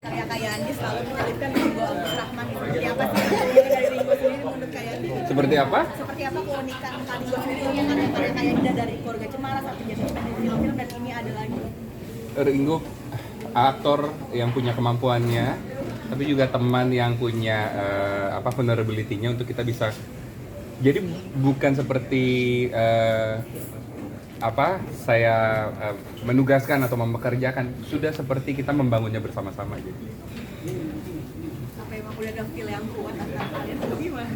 Karya Kak Yandi selalu menyelipkan Ringo Agus Rahman. Seperti apa sih yang dari Ringo sendiri menurut Kak Yandi? Seperti apa? Seperti apa keunikan Kak Ringo sendiri yang karya-karya Kak Yandi dari Keluarga Cemara sampai jadi film-film dan ini ada lagi? Ringo aktor yang punya kemampuannya, tapi juga teman yang punya vulnerability-nya untuk kita bisa. Jadi bukan seperti saya menugaskan atau mempekerjakan, sudah seperti kita membangunnya bersama-sama gitu. Apa emang udah ada feel yang kuat antara kalian atau gimana?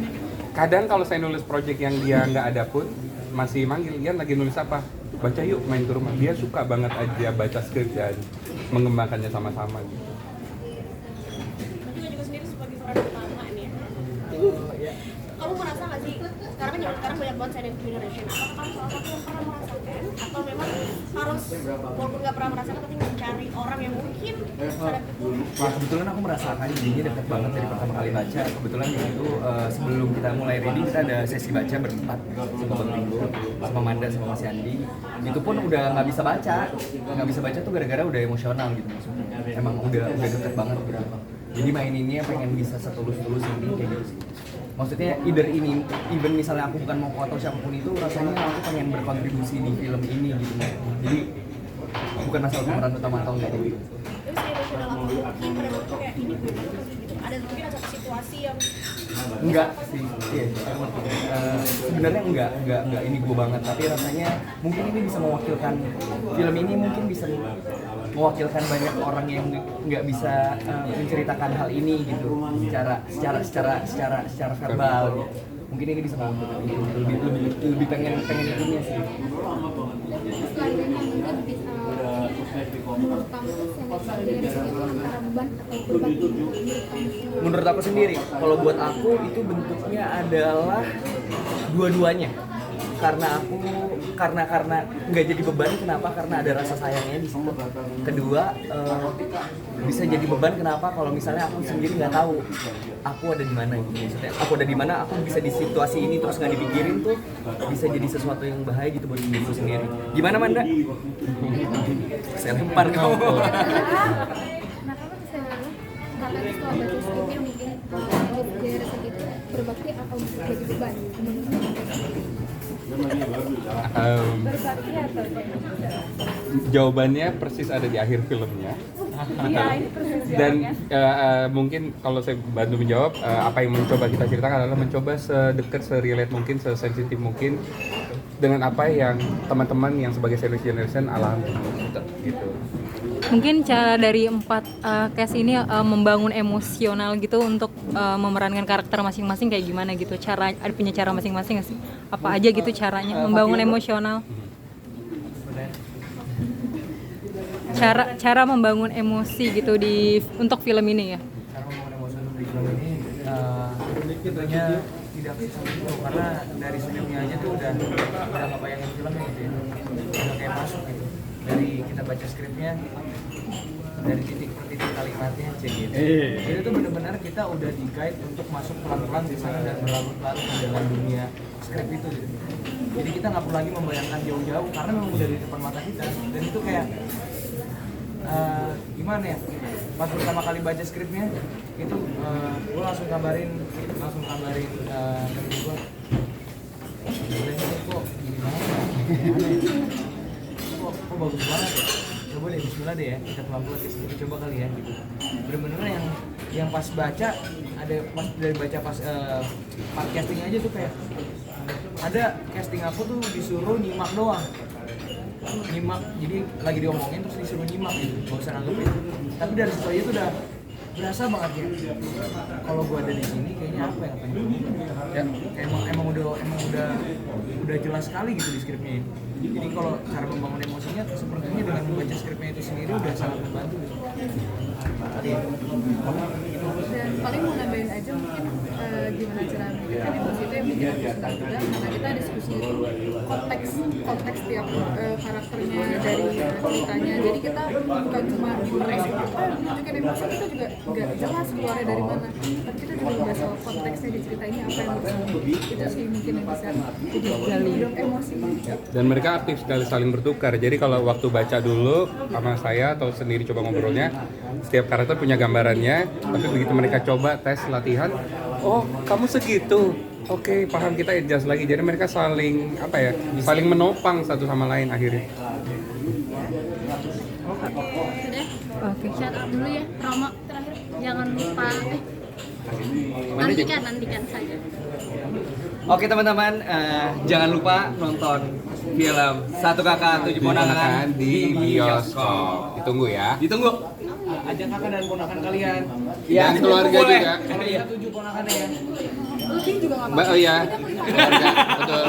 Kadang kalau saya nulis project yang dia nggak ada pun masih manggil, Ian lagi nulis apa? Baca yuk, main ke rumah. Dia suka banget aja baca skrip dan mengembangkannya sama-sama gitu. Tapi juga sendiri sebagai peran utama nih ya. Kamu merasa nggak sih, sekarang kan sekarang banyak banget silent generation, apakah kamu salah satu yang pernah merasakan atau memang harus walaupun nggak pernah merasakan tapi mencari orang yang mungkin silent itu? Nah, kebetulan aku merasakan jadinya dekat banget dari pertama kali baca. Kebetulan itu sebelum kita mulai reading kita ada sesi baca berempat sama Bang Ringo, sama Manda, sama Mas Yandi. Itu pun udah nggak bisa baca tuh gara-gara udah emosional gitu maksudnya. Emang udah dekat banget gitu. Jadi main ini pengen bisa setulus-tulus ini kayak gitu sih. Maksudnya even misalnya aku bukan mau atau siapapun itu, rasanya aku pengen berkontribusi di film ini gitu. Jadi bukan masalah pemeran utama atau enggak gitu. Tapi saya emosional aku mungkin pada waktu kayak ini gue banget gitu. Ada mungkin ada satu situasi yang Enggak sih, iya. Sebenarnya enggak ini gue banget, tapi rasanya mungkin ini bisa mewakilkan film ini mungkin bisa mewakilkan banyak orang yang nggak bisa menceritakan hal ini gitu, secara verbal gitu. Mungkin ini bisa mewakilkan itu, lebih pengen itunya sih. Selain yang mungkin bisa menurut kamu yang antara beban atau beban Menurut aku sendiri, kalau buat aku itu bentuknya adalah dua-duanya. Karena nggak jadi beban, kenapa? Karena ada rasa sayangnya di situ. Kedua, bisa jadi beban kenapa? Kalau misalnya aku sendiri nggak tahu aku ada di mana gitu. Maksudnya aku ada di mana, aku bisa di situasi ini terus nggak dipikirin tuh bisa jadi sesuatu yang bahaya gitu buat diriku sendiri. Gimana Manda? Saya lempar kamu. nah kamu bisa kalian setelah baca skripnya mungkin jadi segitu berbakti atau jadi beban berbakti atau Jawabannya persis ada di akhir filmnya. iya ini persis Dan mungkin kalau saya bantu menjawab, apa yang mencoba kita ceritakan adalah mencoba sedekat, serelate mungkin, sesensitif mungkin dengan apa yang teman-teman yang sebagai sandwich generation alami gitu. Mungkin cara dari 4 case ini membangun emosional gitu untuk memerankan karakter masing-masing kayak gimana gitu. Ada punya cara masing-masing nggak sih? Apa aja gitu caranya membangun emosional? Cara membangun emosi gitu untuk film ini ya. Cara membangun emosi di film ini tentunya tidak susah gitu, karena dari senyumnya aja tuh udah ngebayangin filmnya gitu ya, udah kayak masuk gitu. Dari kita baca skripnya, dari titik per titik kalimatnya cek gitu. Itu tuh benar-benar kita udah di-guide untuk masuk pelan-pelan di sana dan berlarut-larut di dalam dunia skrip itu gitu. Jadi kita nggak perlu lagi membayangkan jauh-jauh karena memang udah di depan mata kita, dan itu kayak gimana ya, pas pertama kali baca skripnya itu gue langsung kabarin temen gue, kok gini banget ya, kok bagus banget ya, coba deh bismillah deh ya, kita pelan-pelan kita coba kali ya gitu. Bener-bener yang pas baca, pas casting aja tuh kayak ada casting aku tuh disuruh nyimak doang, jadi lagi diomongin terus disuruh nyimak gitu, gak usah nanggepin. Tapi dari situ aja tuh udah berasa banget ya, kalau gua ada di sini kayaknya apa yang pengen ya, emang udah jelas sekali gitu di skripnya ini. Jadi kalau cara membangun emosinya sepertinya dengan membaca skripnya itu sendiri udah sangat membantu gitu. dan paling mau nambahin aja mungkin gimana cara memikirkan emosi itu yang bikin aku senang juga, karena kita diskusi konteks tiap karakternya dari ceritanya. Jadi kita bukan cuma menunjukkan emosi, kita juga nggak jelas keluarnya dari mana, tapi kita juga ngebahas soal konteksnya di cerita ini apa yang bersama. Itu sih mungkin yang bisa jadi drop emosi. Dan mereka aktif sekali saling bertukar. Jadi kalau waktu baca dulu sama saya atau sendiri coba ngobrolnya, setiap karakter punya gambarannya, tapi begitu mereka coba tes latihan, oh kamu segitu, oke paham, kita adjust lagi. Jadi mereka saling saling menopang satu sama lain akhirnya. Sudah, Oke. shout out dulu ya, promo terakhir. Jangan lupa, nantikan saja. Oke teman-teman, jangan lupa nonton film Satu Kakak Tujuh Ponakan di bioskop. Ditunggu ya. Ditunggu. Ajak kakak dan ponakan kalian. Dan keluarga boleh. juga. Kalau 7 ponakannya ya. Lebih juga nggak apa-apa. Oh iya. Keluarga, betul.